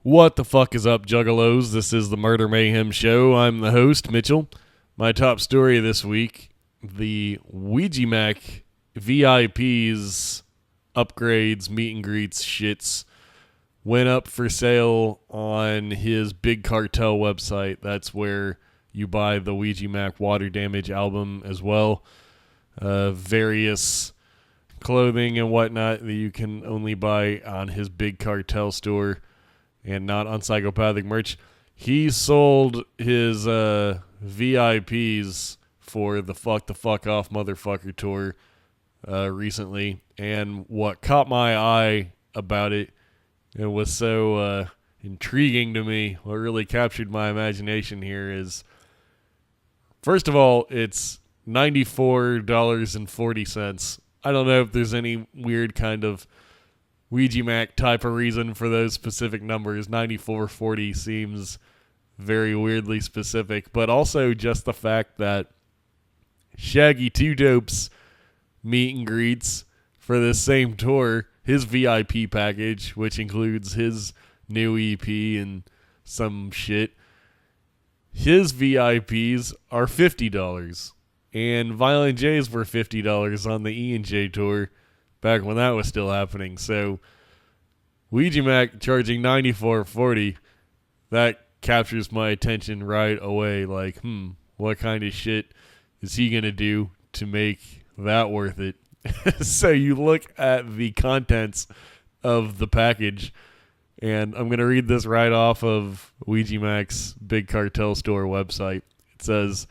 What the fuck is up, Juggalos? This is the Murder Mayhem Show. I'm the host, Mitchell. My top story this week, the Ouija Macc VIPs, upgrades, meet and greets, shits, went up for sale on his Big Cartel website. That's where you buy the Ouija Macc Water Damage album as well. Various clothing and whatnot that you can only buy on his Big Cartel store and not on Psychopathic merch. He sold his VIPs for the Fuck the Fuck Off Motherfucker tour recently. And what caught my eye about it, it was so intriguing to me, what really captured my imagination here is, first of all, it's $94.40. I don't know if there's any weird kind of Ouija Macc type of reason for those specific numbers. $94.40 seems very weirdly specific, but also just the fact that Shaggy 2 Dope's meet and greets for this same tour, his VIP package, which includes his new EP and some shit, his VIPs are $50. And Violent J's were $50 on the E&J tour back when that was still happening. So Ouija Macc charging $94.40, that captures my attention right away. Like, what kind of shit is he going to do to make that worth it? So you look at the contents of the package, and I'm going to read this right off of Ouija Macc's Big Cartel store website. It says,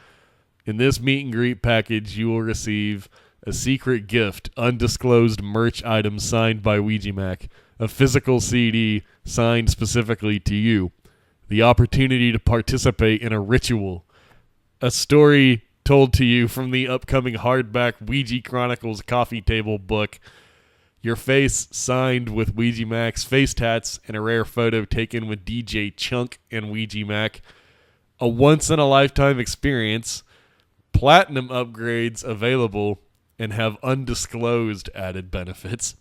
in this meet and greet package, you will receive a secret gift, undisclosed merch item signed by Ouija Macc, a physical CD signed specifically to you, the opportunity to participate in a ritual, a story told to you from the upcoming hardback Ouija Chronicles coffee table book, your face signed with Ouija Macc's face tats, and a rare photo taken with DJ Chunk and Ouija Macc, a once-in-a-lifetime experience, platinum upgrades available, and have undisclosed added benefits.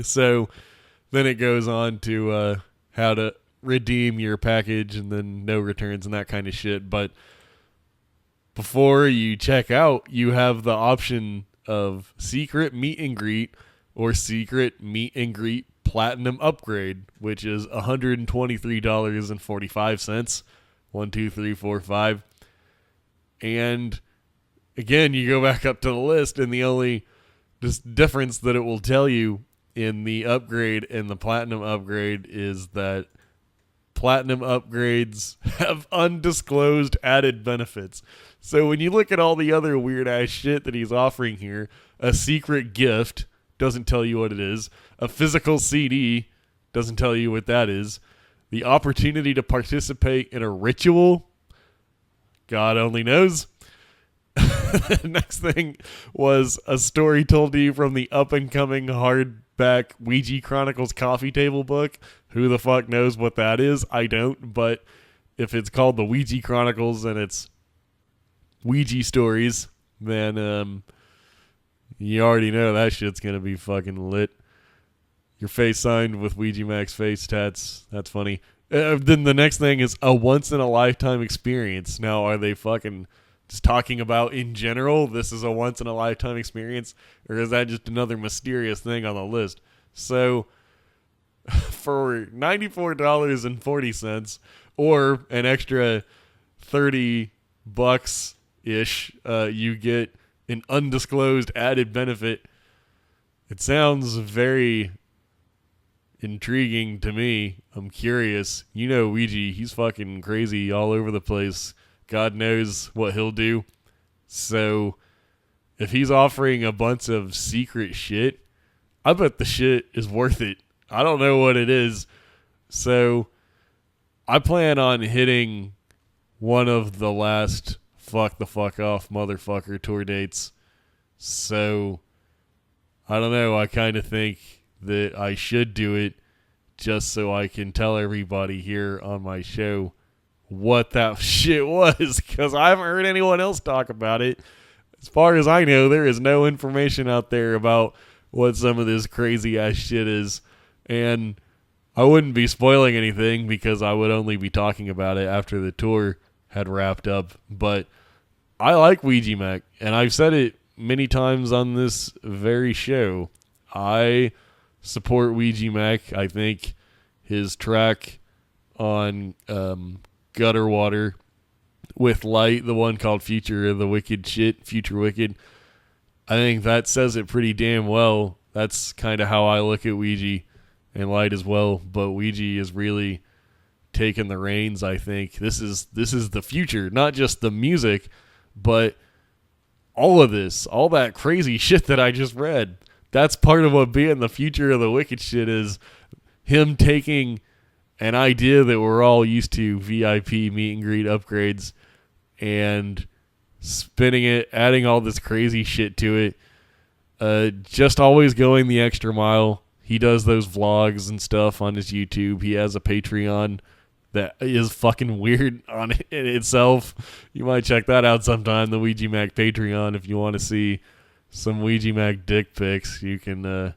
So then it goes on to how to redeem your package and then no returns and that kind of shit. But before you check out, you have the option of secret meet and greet or secret meet and greet platinum upgrade, which is $123.45. 1, 2, 3, 4, 5. And again, you go back up to the list, and the only just difference that it will tell you in the upgrade and the platinum upgrade is that platinum upgrades have undisclosed added benefits. So when you look at all the other weird-ass shit that he's offering here, a secret gift doesn't tell you what it is. A physical CD doesn't tell you what that is. The opportunity to participate in a ritual, God only knows. The next thing was a story told to you from the up-and-coming hardback Ouija Chronicles coffee table book. Who the fuck knows what that is? I don't, but if it's called the Ouija Chronicles and it's Ouija stories, then you already know that shit's gonna be fucking lit. Your face signed with Ouija Macc's face tats. That's funny. Then the next thing is a once-in-a-lifetime experience. Now, are they fucking just talking about in general, this is a once-in-a-lifetime experience? Or is that just another mysterious thing on the list? So, for $94.40 or an extra $30-ish, you get an undisclosed added benefit. It sounds very intriguing to me. I'm curious. You know Ouija, he's fucking crazy all over the place. God knows what he'll do. So if he's offering a bunch of secret shit, I bet the shit is worth it. I don't know what it is. So I plan on hitting one of the last Fuck the Fuck Off Motherfucker tour dates. So I don't know. I kind of think that I should do it just so I can tell everybody here on my show what that shit was, because I haven't heard anyone else talk about it. As far as I know, there is no information out there about what some of this crazy ass shit is. And I wouldn't be spoiling anything because I would only be talking about it after the tour had wrapped up. But I like Ouija Macc, and I've said it many times on this very show. I support Ouija Macc. I think his track on Gutter Water with Light, the one called Future of the Wicked Shit, Future Wicked, I think that says it pretty damn well. That's kind of how I look at Ouija and Light as well. But Ouija is really taking the reins, I think. This is the future, not just the music, but all of this, all that crazy shit that I just read. That's part of what being the future of the Wicked Shit is. Him taking an idea that we're all used to, VIP meet and greet upgrades, and spinning it, adding all this crazy shit to it. Just always going the extra mile. He does those vlogs and stuff on his YouTube. He has a Patreon that is fucking weird on it in itself. You might check that out sometime, the Ouija Macc Patreon. If you want to see some Ouija Macc dick pics, you can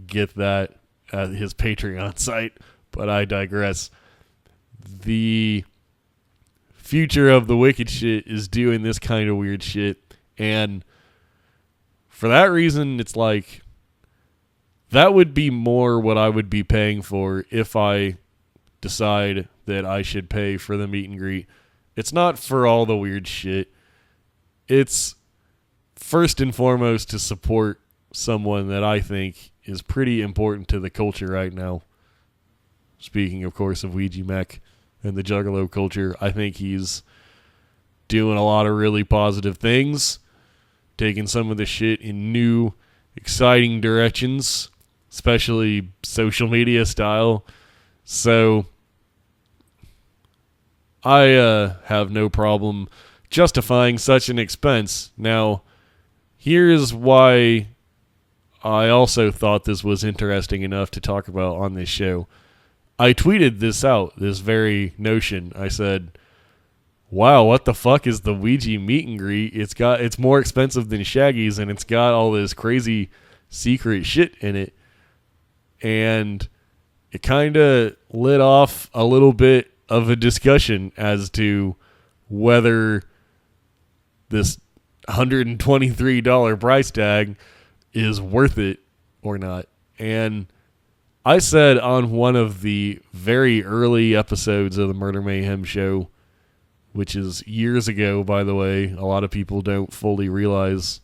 get that at his Patreon site. But I digress. The future of the Wicked Shit is doing this kind of weird shit. And for that reason, it's like, that would be more what I would be paying for if I decide that I should pay for the meet and greet. It's not for all the weird shit. It's first and foremost to support someone that I think is pretty important to the culture right now. Speaking, of course, of Ouija Macc and the Juggalo culture, I think he's doing a lot of really positive things, taking some of the shit in new, exciting directions, especially social media style. So I have no problem justifying such an expense. Now, here's why I also thought this was interesting enough to talk about on this show. I tweeted this out, this very notion. I said, wow, what the fuck is the Ouija meet and greet? It's more expensive than Shaggy's, and it's got all this crazy secret shit in it. And it kind of lit off a little bit of a discussion as to whether this $123 price tag is worth it or not. And I said on one of the very early episodes of the Murder Mayhem Show, which is years ago, by the way, a lot of people don't fully realize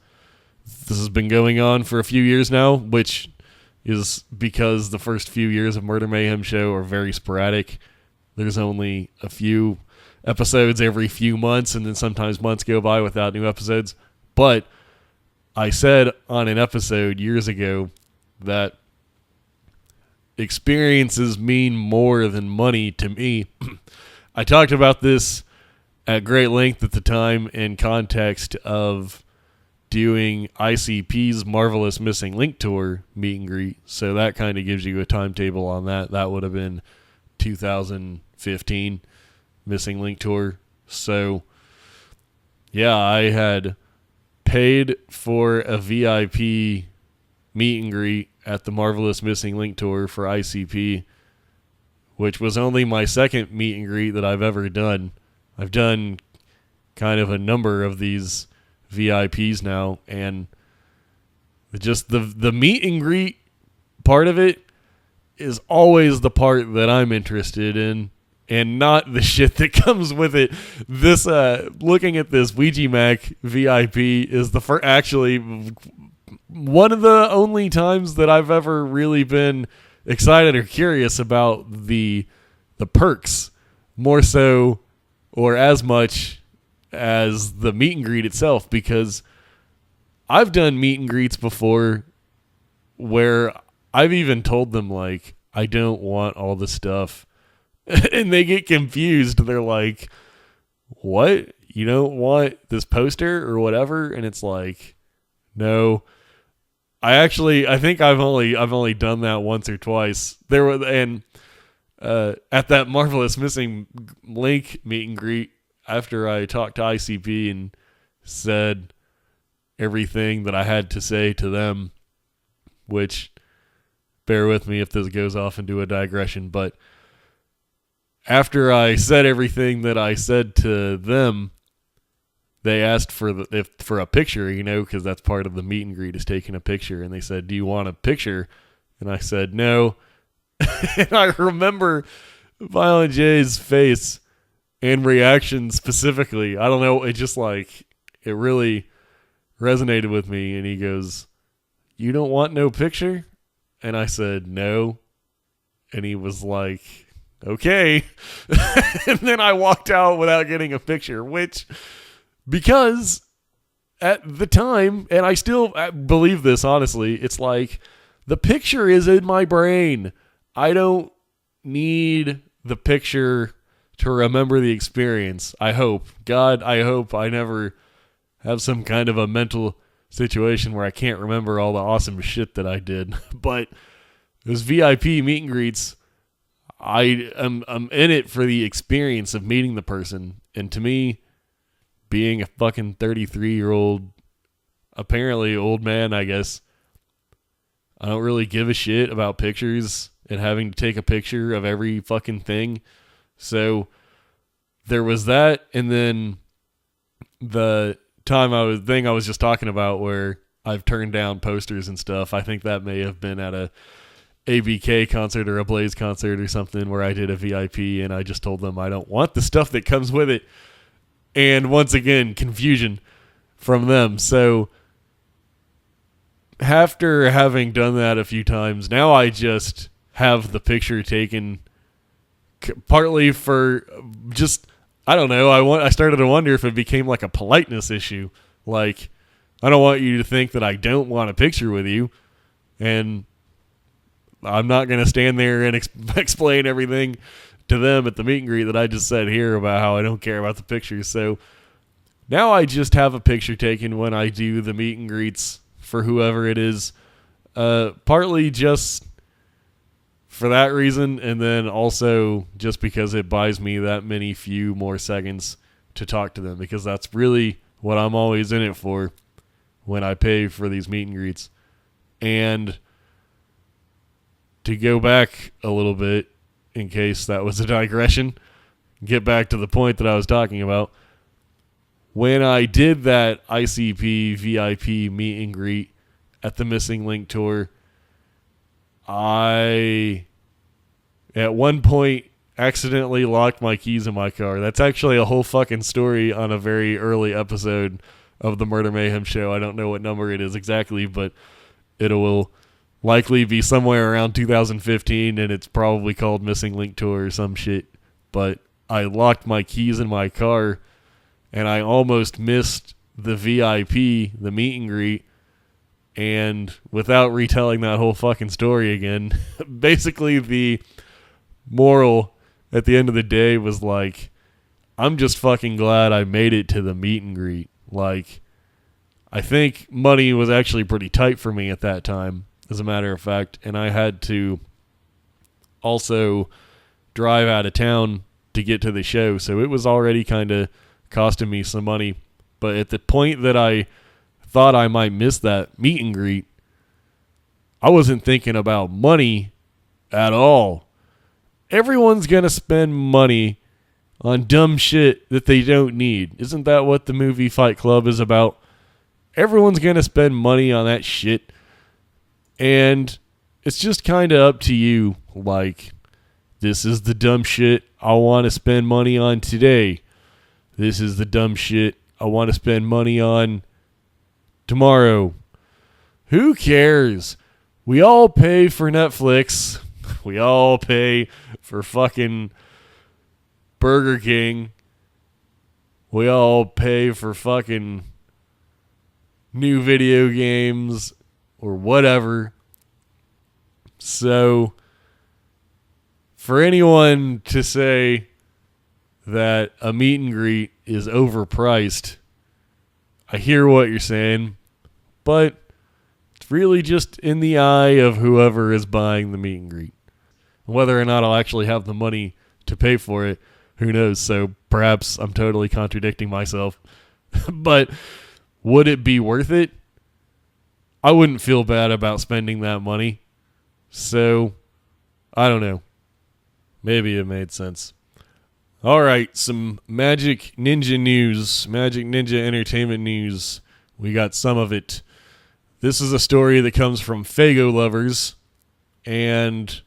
this has been going on for a few years now, which is because the first few years of Murder Mayhem Show are very sporadic. There's only a few episodes every few months, and then sometimes months go by without new episodes. But I said on an episode years ago that experiences mean more than money to me. I talked about this at great length at the time in context of doing ICP's Marvelous Missing Link Tour meet and greet. So that kind of gives you a timetable on that. That would have been 2015 Missing Link Tour. So yeah, I had paid for a VIP meet and greet at the Marvelous Missing Link Tour for ICP, which was only my second meet and greet that I've ever done. I've done kind of a number of these VIPs now, and just the meet and greet part of it is always the part that I'm interested in, and not the shit that comes with it. This looking at this Ouija Macc VIP is actually one of the only times that I've ever really been excited or curious about the perks, more so or as much as the meet and greet itself, because I've done meet and greets before where I've even told them, like, I don't want all the stuff. And they get confused. They're like, what? You don't want this poster or whatever? And it's like, no. I think I've only done that once or twice. At that Marvelous Missing Link meet and greet, after I talked to ICP and said everything that I had to say to them, which bear with me if this goes off into a digression, but after I said everything that I said to them, they asked for a picture, because that's part of the meet and greet is taking a picture. And they said, "Do you want a picture?" And I said, "No." And I remember Violent J's face and reaction specifically. I don't know. It just it really resonated with me. And he goes, "You don't want no picture?" And I said, "No." And he was like, "Okay." And then I walked out without getting a picture, because at the time, and I still believe this, honestly, it's like the picture is in my brain. I don't need the picture to remember the experience. I hope. God, I hope I never have some kind of a mental situation where I can't remember all the awesome shit that I did. But those VIP meet and greets, I'm in it for the experience of meeting the person. And to me, being a fucking 33-year-old, apparently old man, I guess, I don't really give a shit about pictures and having to take a picture of every fucking thing. So there was that, and then the thing I was just talking about where I've turned down posters and stuff. I think that may have been at a ABK concert or a Blaze concert or something where I did a VIP and I just told them I don't want the stuff that comes with it. And once again, confusion from them. So after having done that a few times, now I just have the picture taken partly for just, I don't know, I started to wonder if it became like a politeness issue. Like, I don't want you to think that I don't want a picture with you. And I'm not going to stand there and explain everything to them at the meet and greet that I just said here about how I don't care about the pictures. So now I just have a picture taken when I do the meet and greets for whoever it is, partly just for that reason, and then also just because it buys me that many few more seconds to talk to them, because that's really what I'm always in it for when I pay for these meet and greets. And to go back a little bit, in case that was a digression, get back to the point that I was talking about. When I did that ICP VIP meet and greet at the Missing Link tour, I, at one point, accidentally locked my keys in my car. That's actually a whole fucking story on a very early episode of the Murder Mayhem Show. I don't know what number it is exactly, but it will likely be somewhere around 2015, and it's probably called Missing Link Tour or some shit. But I locked my keys in my car, and I almost missed the VIP, the meet and greet. And without retelling that whole fucking story again, basically the moral at the end of the day was like, I'm just fucking glad I made it to the meet and greet. Like, I think money was actually pretty tight for me at that time, as a matter of fact, and I had to also drive out of town to get to the show, so it was already kind of costing me some money. But at the point that I thought I might miss that meet and greet, I wasn't thinking about money at all. Everyone's going to spend money on dumb shit that they don't need. Isn't that what the movie Fight Club is about? Everyone's going to spend money on that shit. And it's just kind of up to you. Like, this is the dumb shit I want to spend money on today. This is the dumb shit I want to spend money on tomorrow. Who cares? We all pay for Netflix. We all pay for fucking Burger King. We all pay for fucking new video games or whatever. So, for anyone to say that a meet and greet is overpriced, I hear what you're saying, but it's really just in the eye of whoever is buying the meet and greet. Whether or not I'll actually have the money to pay for it, who knows? So perhaps I'm totally contradicting myself. But would it be worth it? I wouldn't feel bad about spending that money. So, I don't know. Maybe it made sense. All right, some Magic Ninja news, Magic Ninja Entertainment news. We got some of it. This is a story that comes from Fago Lovers, and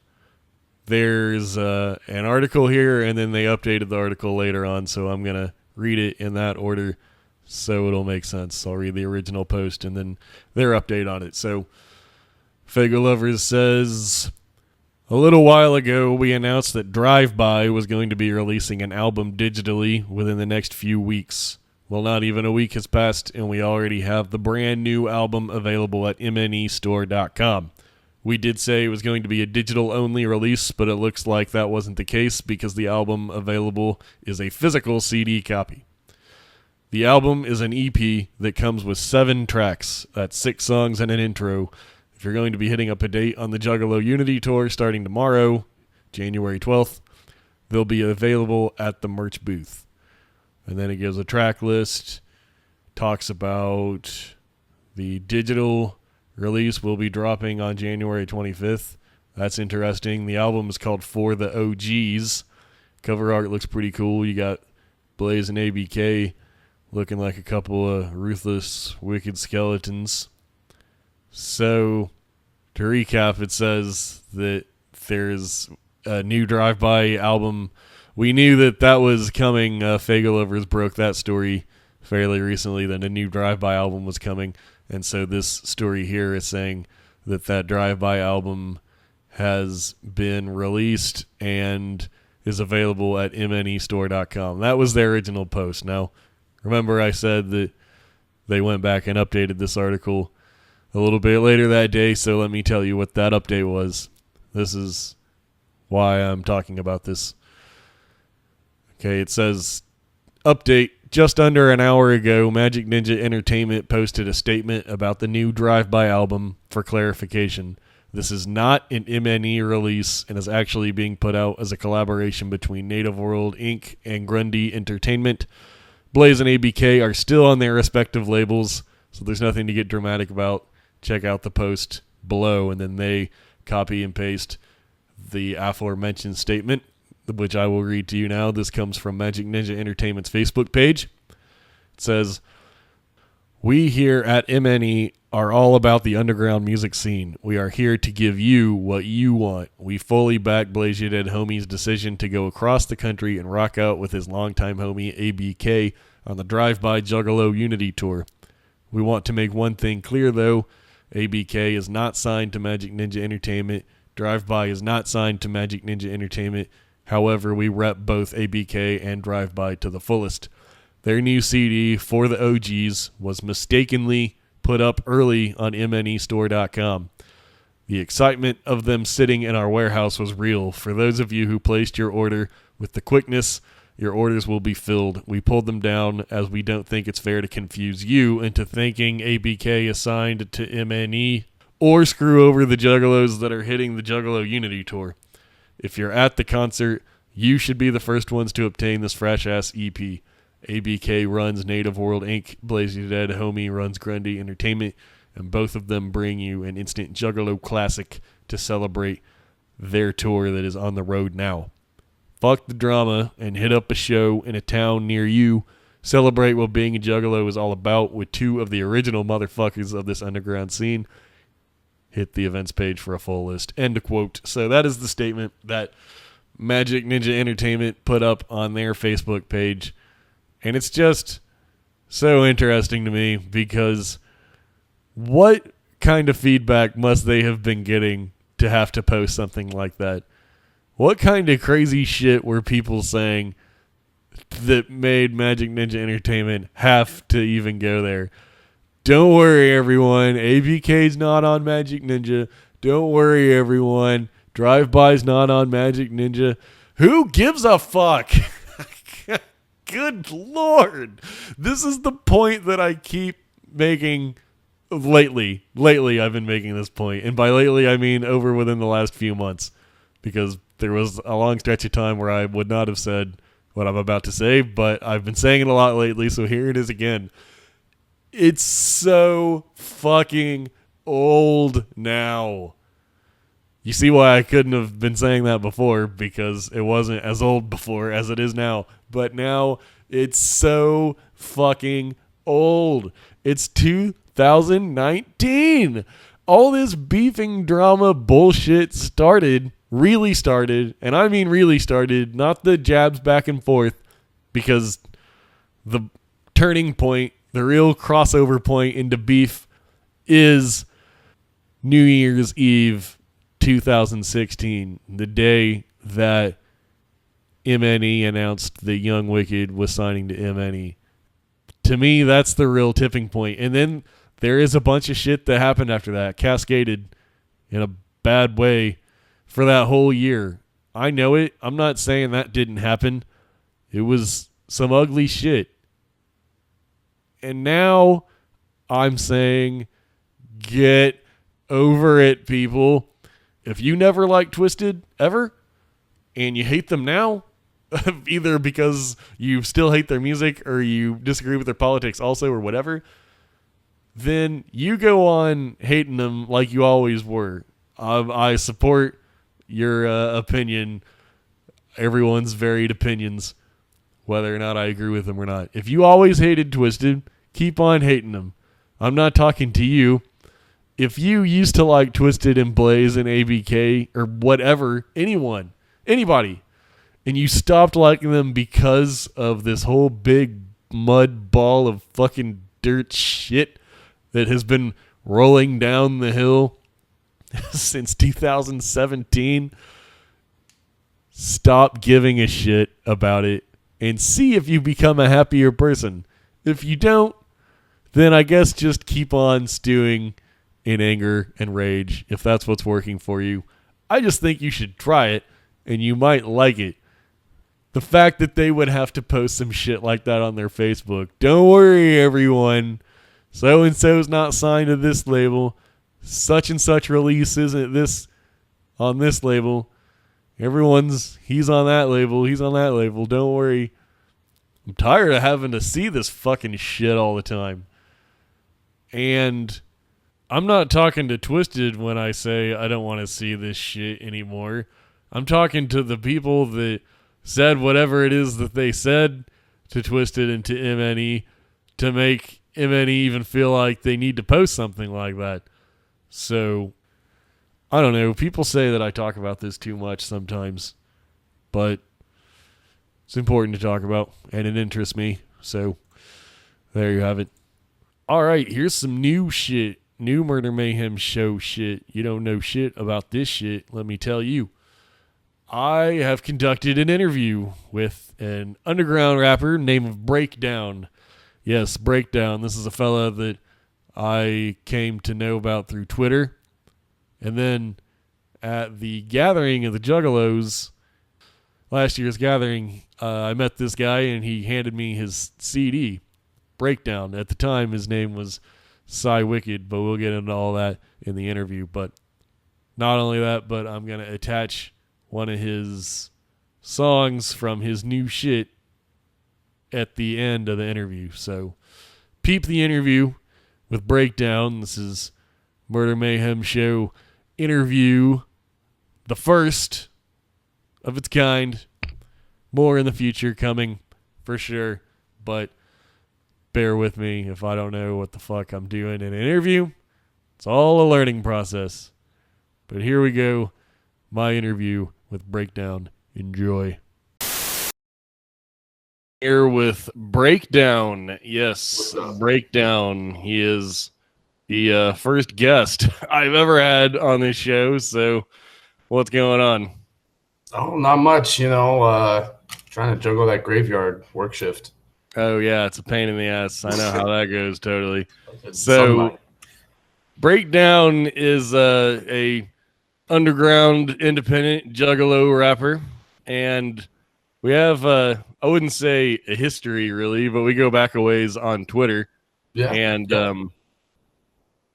there's an article here, and then they updated the article later on, so I'm going to read it in that order so it'll make sense. I'll read the original post and then their update on it. So, Fago Lovers says, a little while ago, we announced that Drive-By was going to be releasing an album digitally within the next few weeks. Well, not even a week has passed, and we already have the brand new album available at mnestore.com. We did say it was going to be a digital-only release, but it looks like that wasn't the case because the album available is a physical CD copy. The album is an EP that comes with 7 tracks. That's 6 songs and an intro. If you're going to be hitting up a date on the Juggalo Unity Tour starting tomorrow, January 12th, they'll be available at the merch booth. And then it gives a track list, talks about the digital release will be dropping on January 25th. That's interesting. The album is called For the OGs. Cover art looks pretty cool. You got Blaze and ABK looking like a couple of ruthless, wicked skeletons. So, to recap, it says that there's a new Drive-By album. We knew that was coming. Fago Lovers broke that story fairly recently, that a new Drive-By album was coming. And so this story here is saying that Drive-By album has been released and is available at mnestore.com. That was their original post. Now, remember I said that they went back and updated this article a little bit later that day, so let me tell you what that update was. This is why I'm talking about this. Okay, it says, update, just under an hour ago, Magic Ninja Entertainment posted a statement about the new Drive-By album. For clarification, this is not an MNE release and is actually being put out as a collaboration between Native World Inc. and Grundy Entertainment. Blaze and ABK are still on their respective labels, so there's nothing to get dramatic about. Check out the post below, and then they copy and paste the aforementioned statement, which I will read to you now. This comes from Magic Ninja Entertainment's Facebook page. It says, we here at MNE are all about the underground music scene. We are here to give you what you want. We fully back Blaze Ya Dead Homie's decision to go across the country and rock out with his longtime homie ABK on the Drive-By Juggalo Unity Tour. We want to make one thing clear, though. ABK is not signed to Magic Ninja Entertainment. Drive-By is not signed to Magic Ninja Entertainment. However, we rep both ABK and Drive-By to the fullest. Their new CD, For the OGs, was mistakenly put up early on mnestore.com. The excitement of them sitting in our warehouse was real. For those of you who placed your order with the quickness, your orders will be filled. We pulled them down as we don't think it's fair to confuse you into thinking ABK is signed to MNE or screw over the Juggalos that are hitting the Juggalo Unity Tour. If you're at the concert, you should be the first ones to obtain this fresh-ass EP. ABK runs Native World Inc., Blaze Ya Dead Homie runs Grundy Entertainment, and both of them bring you an instant Juggalo classic to celebrate their tour that is on the road now. Fuck the drama and hit up a show in a town near you. Celebrate what being a Juggalo is all about with 2 of the original motherfuckers of this underground scene. Hit the events page for a full list. End of quote. So that is the statement that Magic Ninja Entertainment put up on their Facebook page. And it's just so interesting to me because what kind of feedback must they have been getting to have to post something like that? What kind of crazy shit were people saying that made Magic Ninja Entertainment have to even go there? Don't worry, everyone. ABK's not on Magic Ninja. Don't worry, everyone. Drive-By's not on Magic Ninja. Who gives a fuck? Good Lord. This is the point that I keep making lately. Lately, I've been making this point. And by lately, I mean over within the last few months. Because there was a long stretch of time where I would not have said what I'm about to say, but I've been saying it a lot lately, so here it is again. It's so fucking old now. You see why I couldn't have been saying that before, because it wasn't as old before as it is now. But now it's so fucking old. It's 2019. All this beefing drama bullshit really started, and I mean really started, not the jabs back and forth, because the turning point, the real crossover point into beef is New Year's Eve 2016, the day that MNE announced that Young Wicked was signing to MNE. To me, that's the real tipping point. And then there is a bunch of shit that happened after that, cascaded in a bad way for that whole year. I know it. I'm not saying that didn't happen. It was some ugly shit. And now I'm saying, get over it, people. If you never liked Twisted ever, and you hate them now, either because you still hate their music or you disagree with their politics also or whatever, then you go on hating them like you always were. I support your opinion, everyone's varied opinions, whether or not I agree with them or not. If you always hated Twisted, keep on hating them. I'm not talking to you. If you used to like Twisted and Blaze and ABK or whatever, anybody, and you stopped liking them because of this whole big mud ball of fucking dirt shit that has been rolling down the hill since 2017, stop giving a shit about it and see if you become a happier person. If you don't, then I guess just keep on stewing in anger and rage if that's what's working for you. I just think you should try it and you might like it. The fact that they would have to post some shit like that on their Facebook. Don't worry, everyone. So-and-so's not signed to this label. Such and such release isn't this on this label. He's on that label. Don't worry. I'm tired of having to see this fucking shit all the time. And I'm not talking to Twisted when I say I don't want to see this shit anymore. I'm talking to the people that said whatever it is that they said to Twisted and to MNE to make MNE even feel like they need to post something like that. So, I don't know. People say that I talk about this too much sometimes, but it's important to talk about, and it interests me. So, there you have it. All right, here's some new shit. New Murder Mayhem Show shit. You don't know shit about this shit, let me tell you. I have conducted an interview with an underground rapper named Breakdown. Yes, Breakdown. This is a fella that I came to know about through Twitter. And then at the gathering of the Juggalos, last year's gathering, I met this guy and he handed me his CD, Breakdown. At the time, his name was Cy Wicked, but we'll get into all that in the interview. But not only that, but I'm going to attach one of his songs from his new shit at the end of the interview. So peep the interview with Breakdown. This is Murder Mayhem Show interview, the first of its kind. More in the future coming for sure, but bear with me if I don't know what the fuck I'm doing in an interview. It's all a learning process. But here we go, my interview with Breakdown. Enjoy. Here with Breakdown. Yes, Breakdown. He is the first guest I've ever had on this show. So what's going on? Oh, not much, trying to juggle that graveyard work shift. Oh, yeah, it's a pain in the ass. I know how that goes, totally. So Breakdown is a underground independent Juggalo rapper, and we have, I wouldn't say a history really, but we go back a ways on Twitter. Yeah. And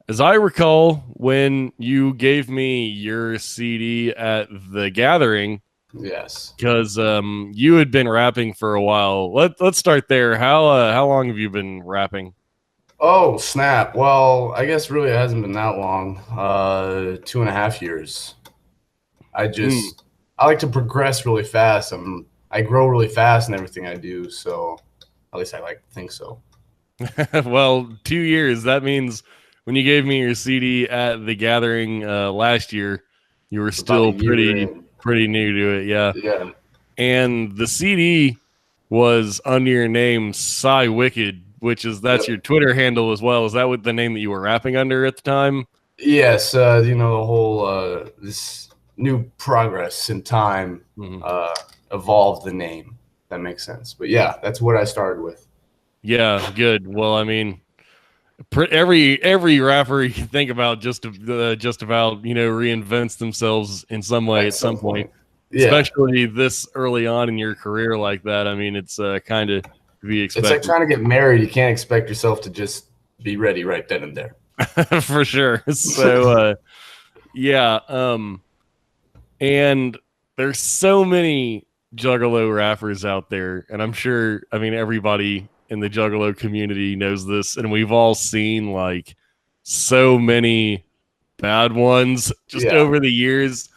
as I recall, when you gave me your CD at the gathering, yes, because you had been rapping for a while. Let's start there. How long have you been rapping? Oh, snap. Well, I guess really it hasn't been that long. 2.5 years. I like to progress really fast. I grow really fast in everything I do. So at least I like to think so. Well, 2 years. That means when you gave me your CD at the gathering last year, you were still pretty new to it. Yeah. Yeah. And the CD was under your name, Cy Wicked, that's your Twitter handle as well. Is that what the name that you were rapping under at the time? Yes. The whole this new progress in time evolved the name. That makes sense. But yeah, that's what I started with. Yeah, good. Well, I mean, every rapper you can think about just about reinvents themselves in some way at some point. Yeah. Especially this early on in your career like that. I mean, it's kind of to be expected. It's like trying to get married. You can't expect yourself to just be ready right then and there. For sure. So, yeah. And there's so many Juggalo rappers out there, and I'm sure, everybody in the Juggalo community knows this, and we've all seen like so many bad ones just over the years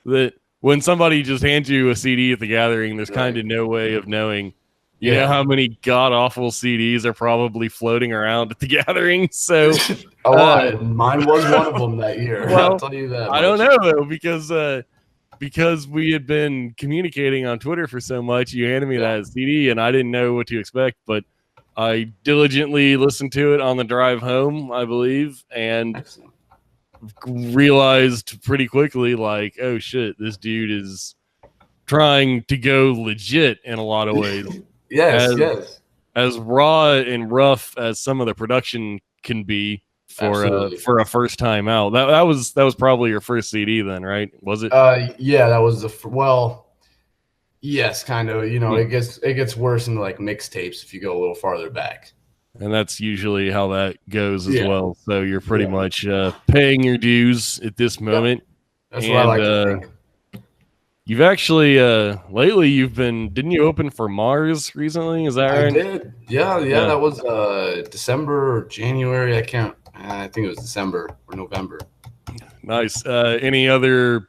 that when somebody just hands you a CD at the gathering, there's kind of no way of knowing. You know how many god-awful CDs are probably floating around at the gathering? So a lot. Mine was one of them that year. Well, I'll tell you that. I don't know, though, because we had been communicating on Twitter for so much. You handed me that CD, and I didn't know what to expect, but I diligently listened to it on the drive home, I believe, and realized pretty quickly, like, oh shit, this dude is trying to go legit in a lot of ways. Yes. As raw and rough as some of the production can be for a first time out. That was probably your first CD then, right? Was it? Yeah, that was yes, kind of. It gets worse into like mixtapes if you go a little farther back. And that's usually how that goes as well. So you're pretty much paying your dues at this moment. That's what I like to think. You've actually lately didn't you open for Mars recently? Is that right? I did. Yeah. That was December or January. I think it was December or November. Nice. Any other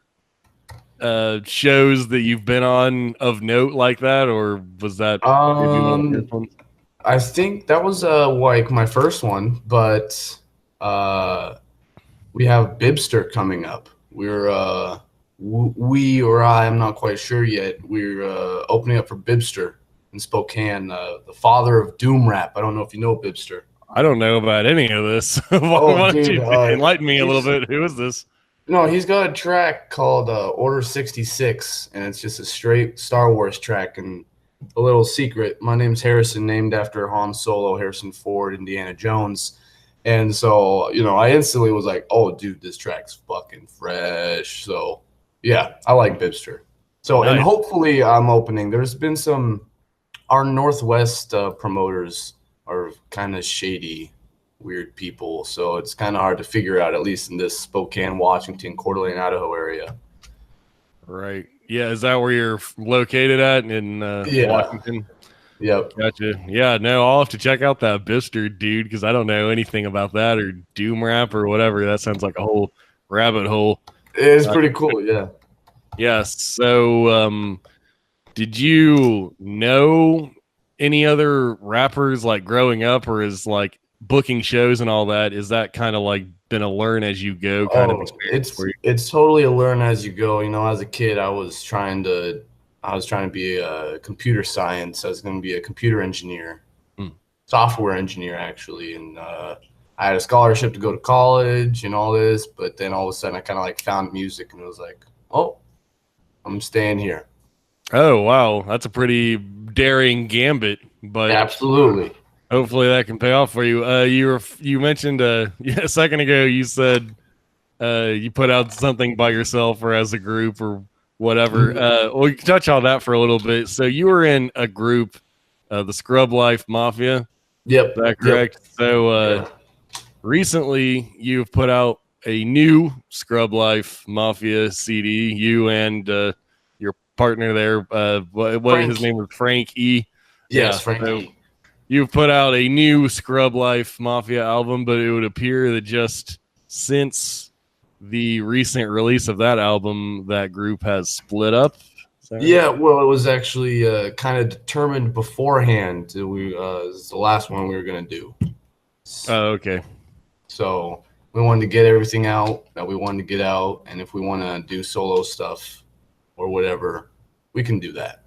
shows that you've been on of note like that, or was that? I think that was like my first one, but we have Bibster coming up. I'm not quite sure yet. We're opening up for Bibster in Spokane, the father of doom rap. I don't know if you know Bibster. I don't know about any of this. Why don't you enlighten me a little bit? Who is this? No, he's got a track called Order 66, and it's just a straight Star Wars track. And a little secret, my name's Harrison, named after Han Solo, Harrison Ford, Indiana Jones. And so, I instantly was like, oh, dude, this track's fucking fresh. So, yeah, I like Bibster. So, nice. And hopefully I'm opening. There's been our Northwest promoters are kind of shady, weird people. So it's kind of hard to figure out, at least in this Spokane, Washington, Coeur d'Alene, Idaho area. Right. Yeah. Is that where you're located at in Washington? Yep. Gotcha. Yeah. No, I'll have to check out that Bibster dude because I don't know anything about that or doom rap or whatever. That sounds like a whole rabbit hole. It's pretty cool. Yeah. Yeah. So, did you know any other rappers like growing up, or is like booking shows and all that? Is that kind of like been a learn as you go kind of experience for you? It's totally a learn as you go. As a kid, I was trying to be a computer science. I was going to be a computer engineer, software engineer actually, and I had a scholarship to go to college and all this. But then all of a sudden, I kind of like found music, and it was like, oh, I'm staying here. Oh wow, that's a pretty daring gambit, but absolutely. Hopefully that can pay off for you. You mentioned a second ago. You said you put out something by yourself or as a group or whatever. We can touch on that for a little bit. So you were in a group, the Scrub Life Mafia. Yep. Is that correct? Yep. So recently you've put out a new Scrub Life Mafia CD. You and your partner there, what his name was, Frank E. Yes, Frank E. You've put out a new Scrub Life Mafia album, but it would appear that just since the recent release of that album, that group has split up. Is that right? Yeah, well, it was actually kind of determined beforehand. It's the last one we were gonna do. Oh, okay. So we wanted to get everything out that we wanted to get out, and if we want to do solo stuff or whatever, we can do that.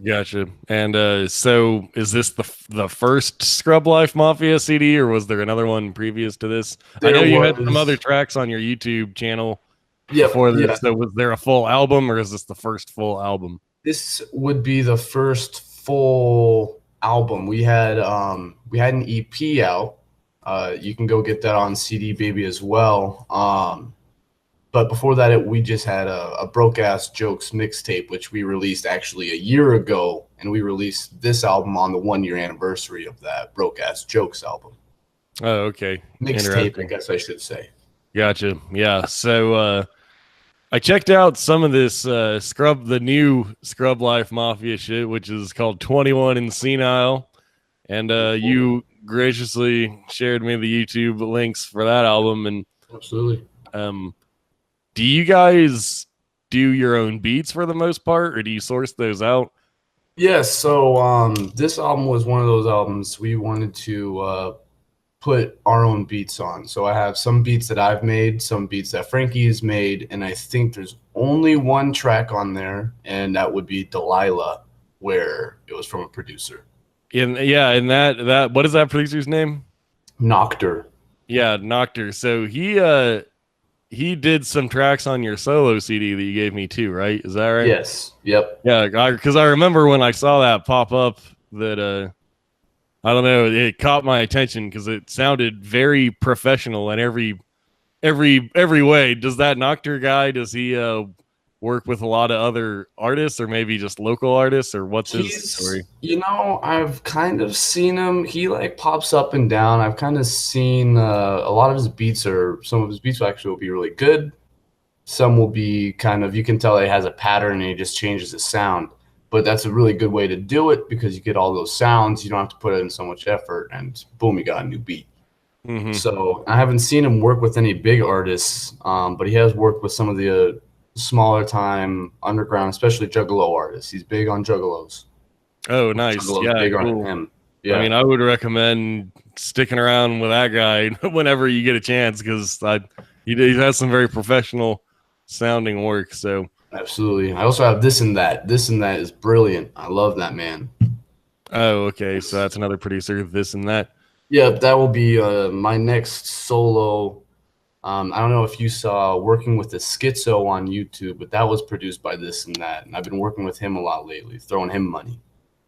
Gotcha. And so is this the first Scrub Life Mafia CD, or was there another one previous to this? I know you had some other tracks on your YouTube channel before this. Yeah. So was there a full album, or is this the first full album? This would be the first full album. We had an EP out. You can go get that on CD Baby as well. But before that, we just had a Broke Ass Jokes mixtape, which we released actually a year ago, and we released this album on the 1-year anniversary of that Broke Ass Jokes album. Oh, okay. Mixtape, I guess I should say. Gotcha. Yeah. So I checked out some of this the new Scrub Life Mafia shit, which is called 21 and Senile, and you graciously shared me the YouTube links for that album. And absolutely. Do you guys do your own beats for the most part, or do you source those out? Yes. So this album was one of those albums we wanted to put our own beats on. So I have some beats that I've made, some beats that Frankie's made, and I think there's only one track on there, and that would be Delilah, where it was from a producer. And that what is that producer's name? Noctur. Yeah, Noctur. So he did some tracks on your solo CD that you gave me too, right? Is that right? Yes. Yep. Yeah, because I remember when I saw that pop up that I don't know, it caught my attention because it sounded very professional in every way. Does that Noctur guy, does he work with a lot of other artists, or maybe just local artists, or what's his story? I've kind of seen him. He like pops up and down. I've kind of seen a lot of his beats, or some of his beats actually will be really good. Some will be kind of, you can tell he has a pattern and he just changes the sound. But that's a really good way to do it because you get all those sounds. You don't have to put in so much effort, and boom, you got a new beat. Mm-hmm. So I haven't seen him work with any big artists, but he has worked with some of the smaller time underground, especially Juggalo artists. He's big on Juggalos. Oh, nice. Juggalo's yeah, big cool. on him. Yeah. I mean, I would recommend sticking around with that guy whenever you get a chance, because he has some very professional sounding work. So absolutely. I also have This and That. This and That is brilliant. I love that man. Oh, okay. So that's another producer, This and That. Yeah, that will be my next solo. I don't know if you saw Working with the Schizo on YouTube, but that was produced by This and That. And I've been working with him a lot lately, throwing him money.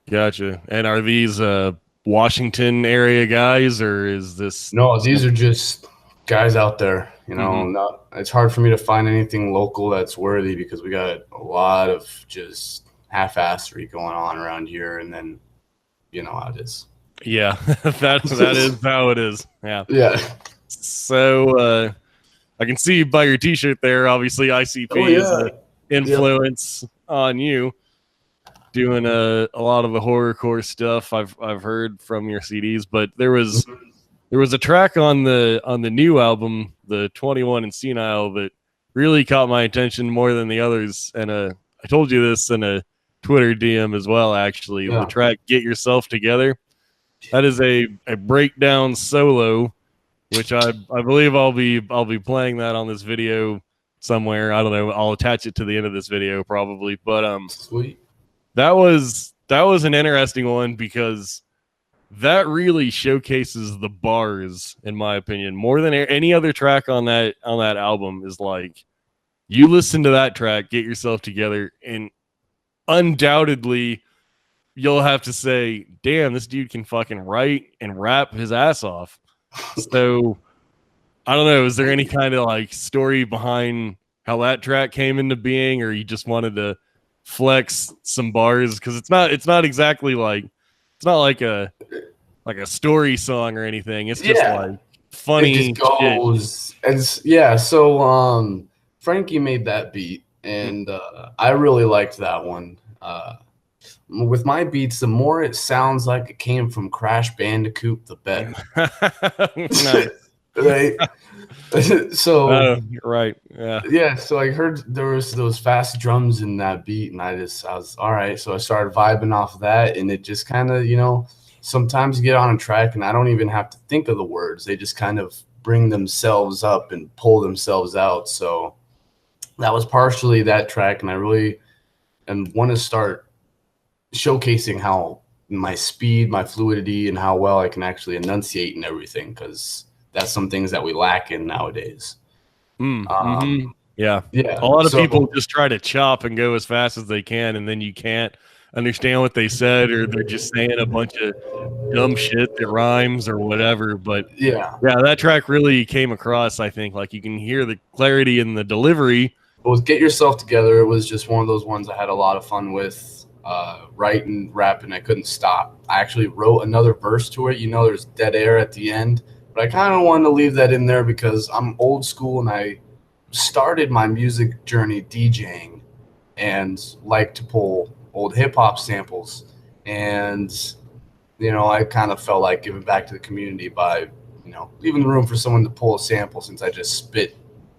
Gotcha. And are these Washington area guys, or is this? No, these are just guys out there. It's hard for me to find anything local that's worthy because we got a lot of just half-assery going on around here, and then you know how it is. Yeah, that is how it is. Yeah. Yeah. So I can see by your T-shirt there, obviously ICP is an influence on you, doing a lot of the horrorcore stuff. I've heard from your CDs, but there was a track on the new album, the 21 and Senile, that really caught my attention more than the others. And I told you this in a Twitter DM as well, actually. Yeah. The track Get Yourself Together. That is a breakdown solo, which I believe I'll be playing that on this video somewhere. I don't know. I'll attach it to the end of this video probably. But sweet. That was an interesting one because that really showcases the bars, in my opinion, more than any other track on that album. Is like, you listen to that track, Get Yourself Together, and undoubtedly you'll have to say, damn, this dude can fucking write and rap his ass off. So I don't know, is there any kind of like story behind how that track came into being, or you just wanted to flex some bars? Because it's not exactly like, it's not like a story song or anything. It's just like funny. It just goes and so Frankie made that beat, and I really liked that one. With my beats, the more it sounds like it came from Crash Bandicoot, the better. Nice. right? So You're right. Yeah. yeah, so I heard there was those fast drums in that beat, and I was all right. So I started vibing off of that, and it just kind of, sometimes you get on a track, and I don't even have to think of the words; they just kind of bring themselves up and pull themselves out. So that was partially that track, and I really want to start showcasing how my speed, my fluidity, and how well I can actually enunciate and everything, because that's some things that we lack in nowadays. Yeah. Yeah. A lot of So, people just try to chop and go as fast as they can, and then you can't understand what they said, or they're just saying a bunch of dumb shit that rhymes or whatever. But yeah. yeah, that track really came across, I think. Like, you can hear the clarity in the delivery. But with Get Yourself Together, it was just one of those ones I had a lot of fun with. Writing, rapping, I couldn't stop. I actually wrote another verse to it. There's dead air at the end, but I kind of wanted to leave that in there because I'm old school, and I started my music journey DJing and like to pull old hip hop samples. And, I kind of felt like giving back to the community by, leaving the room for someone to pull a sample, since I just spit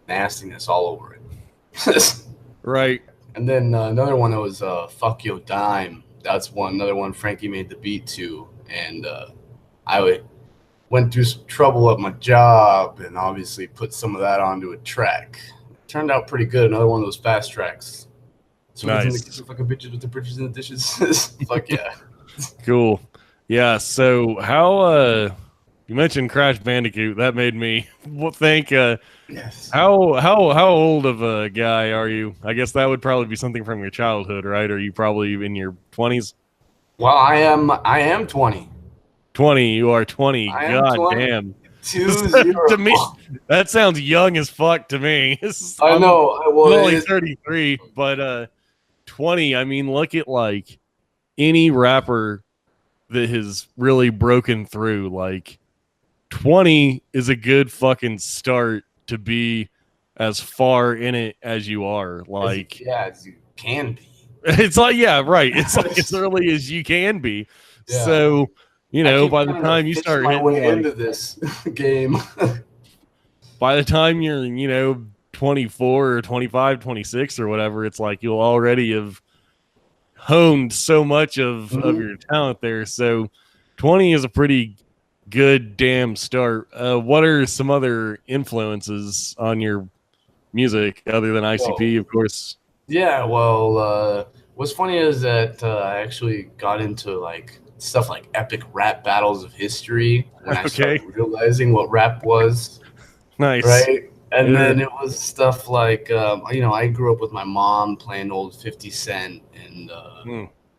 nastiness all over it. Right. And then another one that was Fuck Yo Dime. That's another one Frankie made the beat to. And I went through some trouble at my job and obviously put some of that onto a track. It turned out pretty good. Another one of those fast tracks. So Nice. fucking bitches with the bridges and the dishes. Fuck yeah. Cool. Yeah. So how you mentioned Crash Bandicoot, that made me think. Yes. How old of a guy are you? I guess that would probably be something from your childhood, right? Are you probably in your 20s? Well, I am 20. 20. You are 20. I am God 20. damn. 2-0. To me, that sounds young as fuck to me. I know. I'm only 33, but 20. I mean, look at like any rapper that has really broken through. Like 20 is a good fucking start to be as far in it as you are. Like, as you can be. it's like, yeah, right. It's like as early as you can be. Yeah. So, by the time you start my hitting way like, into this game, by the time you're, 24 or 25, 26 or whatever, it's like you'll already have honed so much of your talent there. So 20 is a pretty good damn start. What are some other influences on your music other than ICP, of course? Yeah, well, what's funny is that I actually got into like stuff like epic rap battles of history when I started realizing what rap was. Nice. Right? And then it was stuff like, I grew up with my mom playing old 50 Cent and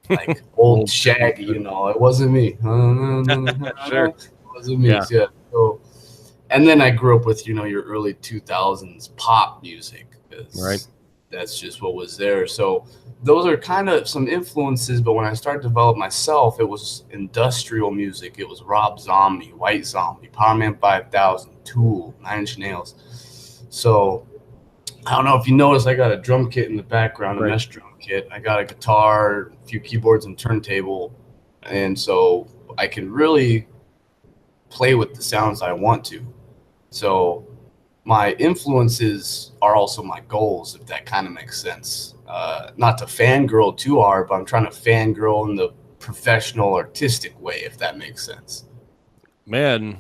like old Shaggy, it wasn't me. Sure. It wasn't me. Yeah. So, and then I grew up with, your early 2000s pop music. Right. That's just what was there. So those are kind of some influences, but when I started to develop myself, it was industrial music. It was Rob Zombie, White Zombie, Power Man 5000, Tool, 9 Inch Nails. So I don't know if you noticed, I got a drum kit in the background, a mesh drum kit. I got a guitar, a few keyboards and turntable. And so I can really play with the sounds I want to. So my influences are also my goals, if that kind of makes sense. Not to fangirl too hard, but I'm trying to fangirl in the professional, artistic way, if that makes sense. Man,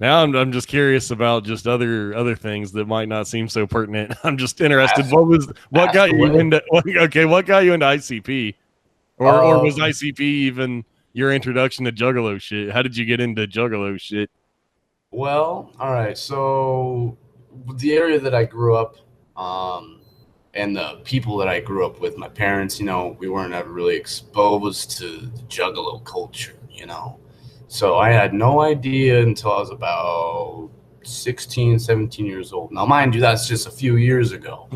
now I'm just curious about just other things that might not seem so pertinent. I'm just interested. What got you into ICP, or was ICP even your introduction to Juggalo shit? How did you get into Juggalo shit? Well, all right. So the area that I grew up, and the people that I grew up with, my parents, we weren't ever really exposed to the Juggalo culture, So I had no idea until I was about 16, 17 years old. Now, mind you, that's just a few years ago.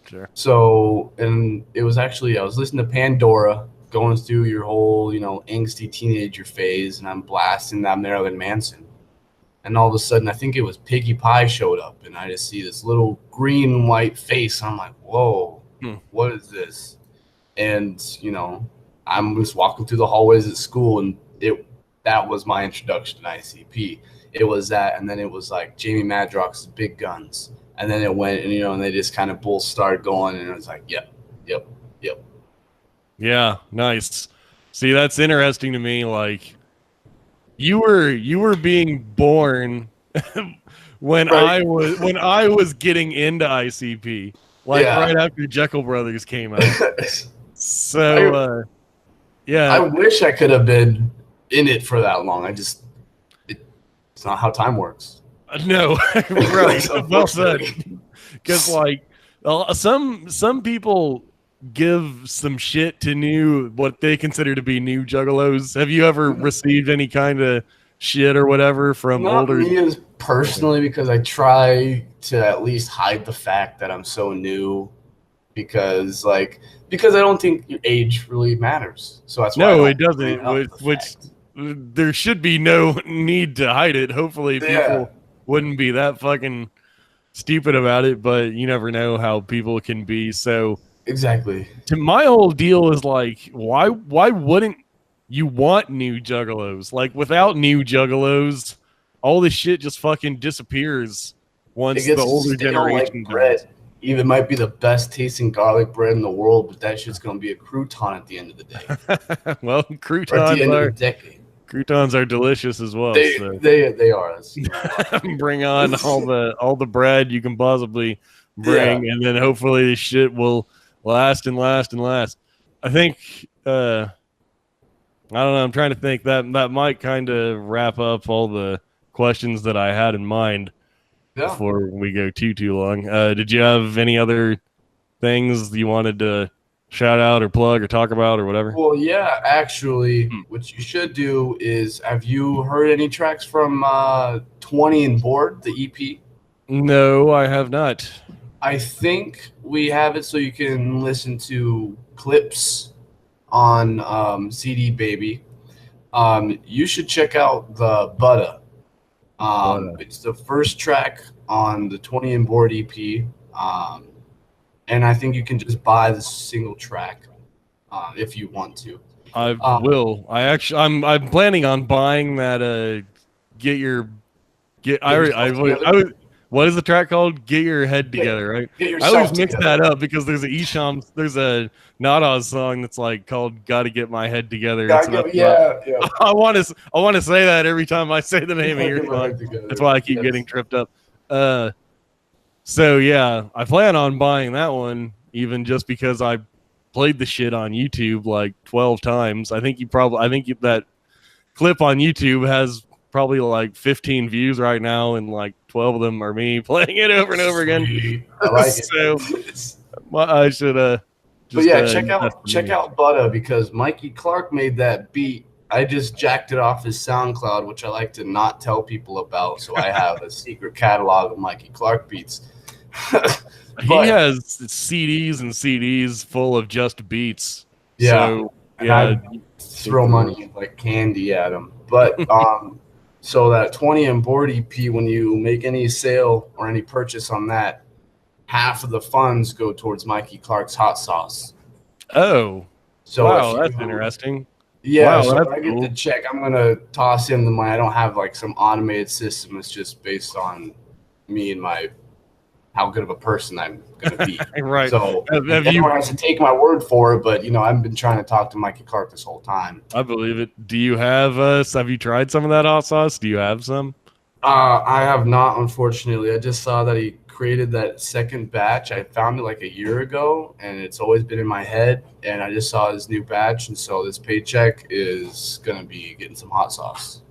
Sure. So, and it was actually, I was listening to Pandora, going through your whole, angsty teenager phase, and I'm blasting that Marilyn Manson. And all of a sudden, I think it was Piggy Pie showed up, and I just see this little green and white face. I'm like, whoa, what is this? And, I'm just walking through the hallways at school, and that was my introduction to ICP. it was that, and then it was like Jamie Madrox's Big Guns, and then it went, and and they just kind of both started going, and it was like, yep. Yeah, nice. See, that's interesting to me. Like, you were being born when I was getting into ICP, like right after Jekyll Brothers came out. So, yeah. I wish I could have been in it for that long. It's not how time works. No, right. Well said. Because like some people give some shit to what they consider to be new juggalos. Have you ever received any kind of shit or whatever from Not older? Me as personally, because I try to at least hide the fact that I'm so new, because I don't think your age really matters. So that's why it doesn't. Which there should be no need to hide it. Hopefully, people wouldn't be that fucking stupid about it. But you never know how people can be. So. Exactly. To my whole deal is like, why wouldn't you want new juggalos? Like, without new juggalos, all this shit just fucking disappears once the older generation bread. Even might be the best tasting garlic bread in the world, but that shit's gonna be a crouton at the end of the day. Well, croutons are delicious as well. They are. Bring on all the bread you can possibly bring, and then hopefully this shit will last and last and last. I think I don't know. I'm trying to think that might kind of wrap up all the questions that I had in mind before we go too long. Did you have any other things you wanted to shout out or plug or talk about or whatever? Well, yeah, actually, what you should do is, have you heard any tracks from 20 and Board, the EP? No, I have not. I think we have it so you can listen to clips on CD Baby. You should check out the Butta. It's the first track on the 20 and Board EP. And I think you can just buy the single track if you want to. I will. I'm planning on buying that. What is the track called? Get Your Head Together, right? I always mix that up because there's a Nadas song that's like called "Gotta Get My Head Together." I want to say that every time I say the name of your song. That's why I keep getting tripped up. So yeah, I plan on buying that one, even just because I played the shit on YouTube like 12 times. I think that clip on YouTube has probably like 15 views right now, and like 12 of them are me playing it over and over again. I like so I should check out Butta, because Mikey Clark made that beat. I just jacked it off his SoundCloud, which I like to not tell people about, so I have a secret catalog of Mikey Clark beats. He has CDs and CDs full of just beats. So I throw money like candy at him. But so that 20 and Board EP, when you make any sale or any purchase on that, half of the funds go towards Mikey Clark's hot sauce. Oh, so wow, that's interesting. Yeah, wow, so if I get the check, I'm gonna toss in the money. I don't have like some automated system. It's just based on me and how good of a person I'm going to be. Right. So everyone has to take my word for it, but, I've been trying to talk to Mikey Clark this whole time. I believe it. Do you have you tried some of that hot sauce? Do you have some? I have not, unfortunately. I just saw that he created that second batch. I found it like a year ago, and it's always been in my head, and I just saw his new batch, and so this paycheck is going to be getting some hot sauce.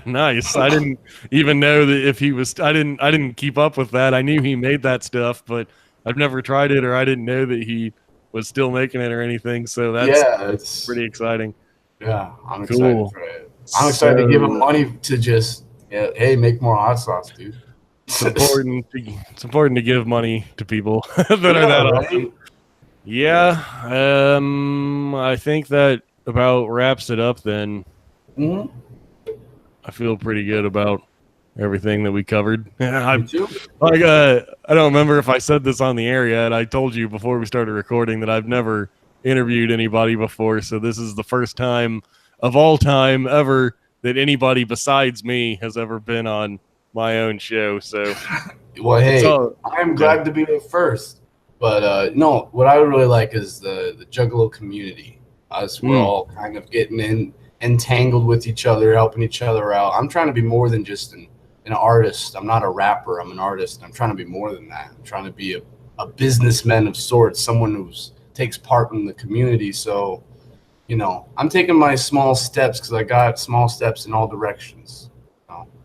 Nice. I didn't even know that if he was. I didn't keep up with that. I knew he made that stuff, but I've never tried it, or I didn't know that he was still making it or anything. So it's pretty exciting. Yeah, I'm excited for it. I'm excited to give him money to just make more hot sauce, dude. It's important. It's important to give money to people that are that awesome. Yeah. I think that about wraps it up then. Mm-hmm. I feel pretty good about everything that we covered. I don't remember if I said this on the air yet. I told you before we started recording that I've never interviewed anybody before, so this is the first time of all time ever that anybody besides me has ever been on my own show. So, well, hey, I'm glad to be the first. But no, what I really like is the Juggalo community. Us, we're all kind of getting entangled with each other, helping each other out. I'm trying to be more than just an artist. I'm not a rapper. I'm an artist. I'm trying to be more than that. I'm trying to be a businessman of sorts, someone who takes part in the community. So, you know, I'm taking my small steps because I got small steps in all directions.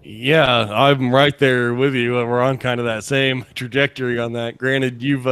Yeah, I'm right there with you. We're on kind of that same trajectory on that. Granted, you've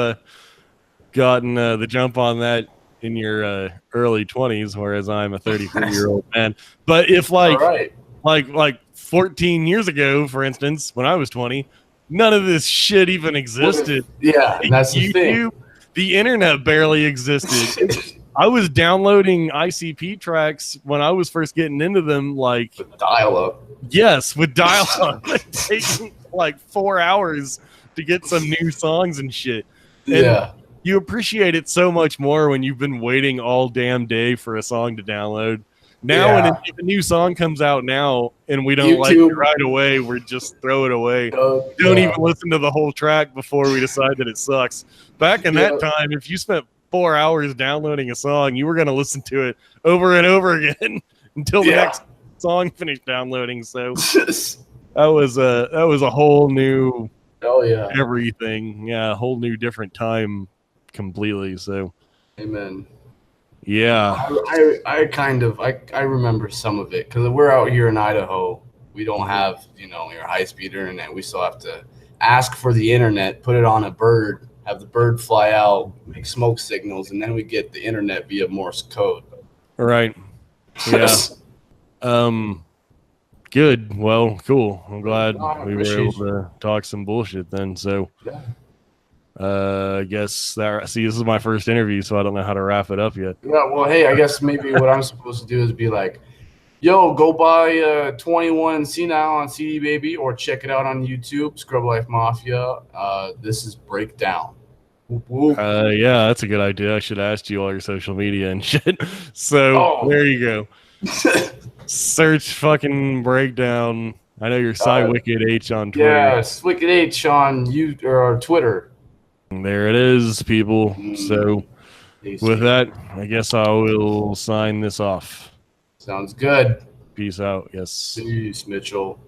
gotten the jump on that in your early 20s, whereas I'm a 33-year-old man. But if like 14 years ago, for instance, when I was 20, none of this shit even existed. Yeah, that's the thing. The internet barely existed. I was downloading ICP tracks when I was first getting into them, like with dial-up. Yes, with dial-up. Taking like 4 hours to get some new songs and shit. And yeah. You appreciate it so much more when you've been waiting all damn day for a song to download. Now, when a new song comes out now and we don't like it right away, we just throw it away. Don't even listen to the whole track before we decide that it sucks. Back in that time, if you spent 4 hours downloading a song, you were going to listen to it over and over again until the next song finished downloading. So that was a whole new everything. Yeah, a whole new different time completely. So amen. Yeah, I remember some of it because we're out here in Idaho. We don't have your high-speed internet. We still have to ask for the internet, put it on a bird, have the bird fly out, make smoke signals, and then we get the internet via Morse code. Right. Yeah. Good. Well, cool. I'm glad we were able to talk some bullshit then. So. Yeah. I guess this is my first interview, so I don't know how to wrap it up yet. Yeah, well, hey, I guess maybe what I'm supposed to do is be like, yo, go buy 21 Senile on CD Baby or check it out on YouTube, Scrub Life Mafia. This is Breakdown. Yeah, that's a good idea. I should have asked you all your social media and shit. So there you go. Search fucking Breakdown. I know you're Wicked H on Twitter. Yeah, Wicked H on Twitter. There it is, people. So with that, I guess I will sign this off. Sounds good. Peace out. Yes. Peace, Mitchell.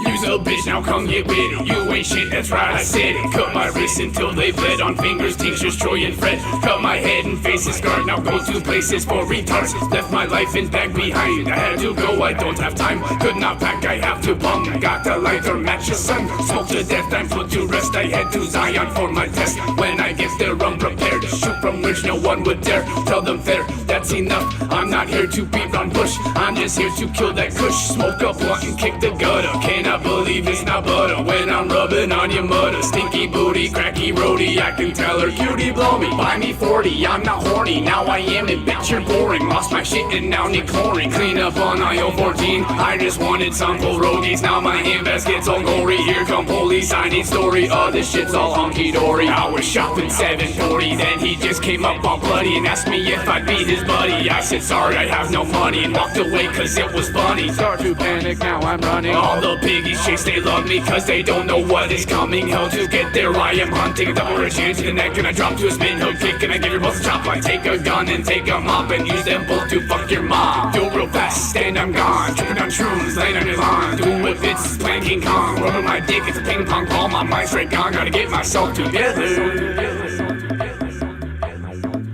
You's a bitch, now come get with it. You ain't shit, that's right, I said it. Cut my wrists until they bled on fingers, tinctures, Troy and Fred. Cut my head and face is scarred, now go to places for retards. Left my life in bag behind, I had to go, I don't have time. Could not pack, I have to bum. Got the lighter, match the sun. Smoke to death, I'm put to rest. I head to Zion for my test. When I get there, I'm prepared to shoot from which no one would dare. Tell them fair, that's enough. I'm not here to beat on bush, I'm just here to kill that kush. Smoke up blunt and kick the gutter. Cannot believe it's not butter when I'm rubbing on your mother. Stinky booty, cracky roadie, I can tell her cutie blow me. Buy me 40, I'm not horny, now I am and bitch you're boring. Lost my shit and now need chlorine. Clean up on IO 14, I just wanted some full roadies. Now my handbasket's all gory. Here come police, I need story. This shit's all hunky-dory. I was shopping 740, then he just came up all bloody and asked me if I'd be his buddy. I said sorry, I have no money and walked away cause it was funny. Start to panic, now I'm running. All the piggies chase, they love me cause they don't know what is coming. Hell, to get there I am hunting. Double a chance to the neck and I drop to a spin hook kick and I give your both a chop. I take a gun and take a mop and use them both to fuck your mom. Do it real fast and I'm gone. Tripping on shrooms, laying on his lawn. Doing what fits, playing King Kong. Rubbing my dick, it's a ping pong ball. My mind's straight gone, gotta get myself together.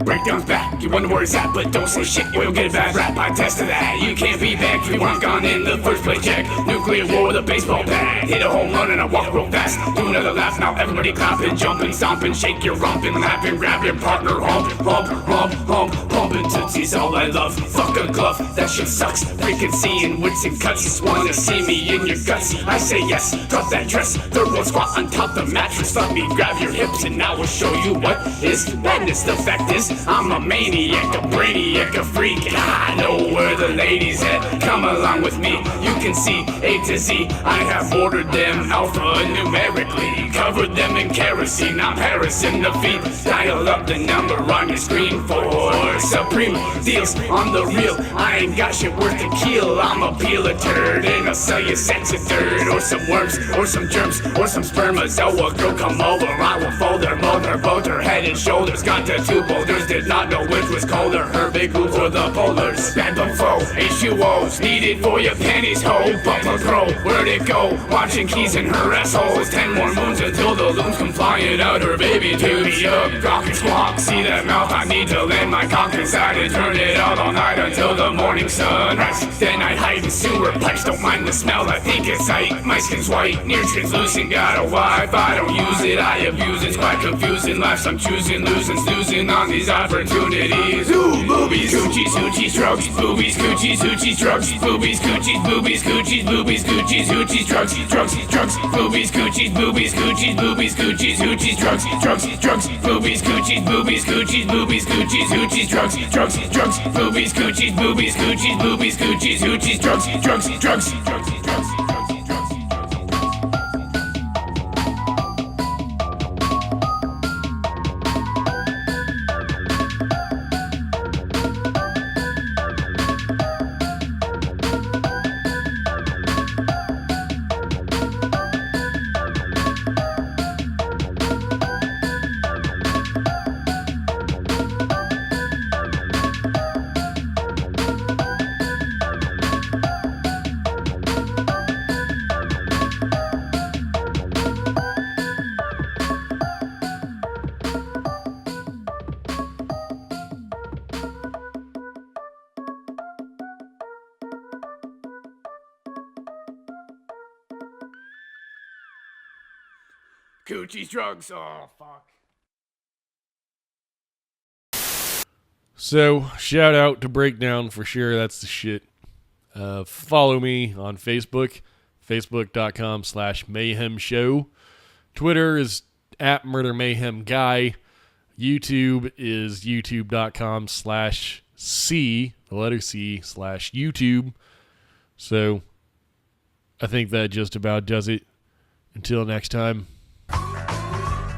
Breakdown's back, you wonder where it's at, but don't say shit, you'll get a bad rap. I tested that, you can't be back, you weren't gone in the first place, Jack. Nuclear war with a baseball bat, hit a home run and I walk real fast. Do another laugh, now everybody clapping, jumping, stomping, shake your romping, laughing, grab your partner, hump, pumping tootsies, all I love. Fuck a glove, that shit sucks. Freaking seeing wits and cuts, wanna see me in your guts. I say yes, drop that dress, third one squat on top the mattress. Let me grab your hips and I will show you what is madness. The fact is, I'm a maniac, a brainiac, a freak. I know where the the ladies head. Come along with me, you can see A to Z. I have ordered them alphanumerically, covered them in kerosene. I'm Harris in the feet. Dial up the number on your screen for supreme deals on the real. I ain't got shit worth a keel. I'ma peel a turd and I'll sell you sex a third, or some worms, or some germs, or some spermas. Oh, a girl come over, I will fold her, mold her, both her head and shoulders. Got the two boulders, did not know which was colder, her big boobs or the polars. Bad before H2Os, needed for your panties, ho. Bumper pro, where'd it go? Watching keys in her assholes. 10 more moons until the loons come flying out her baby tubes. Up, gawk and squawk, see that mouth? I need to land my cock inside and turn it out all night until the morning sun. Then I hide in sewer pipes, don't mind the smell, I think it's tight. My skin's white, near translucent, got a wife, I don't use it, I abuse it. It's quite confusing, lives I'm choosing, losing, snoozing on these opportunities. Ooh, boobies, coochies, hoochies, drugs, boobies, coochies, hoochies, drugs, boobies, coochies, boobies, coochies, boobies, coochies, hoochies, drugs, drugs, drugs, boobies, coochies, boobies, coochies, boobies, coochies, hoochies, drugs, drugs, drugs, boobies, coochies, boobies, coochies, boobies, coochies, hoochies, drugs, drugs, drugs, boobies, coochies, boobies, coochies, boobies, coochies, hoochies, drugs, drugs, drugs, drugs, drugs. Coochie's drugs, oh fuck. So, shout out to Breakdown for sure, that's the shit. Follow me on Facebook, facebook.com/Mayhem Show. Twitter is @MurderMayhemGuy. YouTube is youtube.com/C, the letter C/YouTube. So, I think that just about does it. Until next time.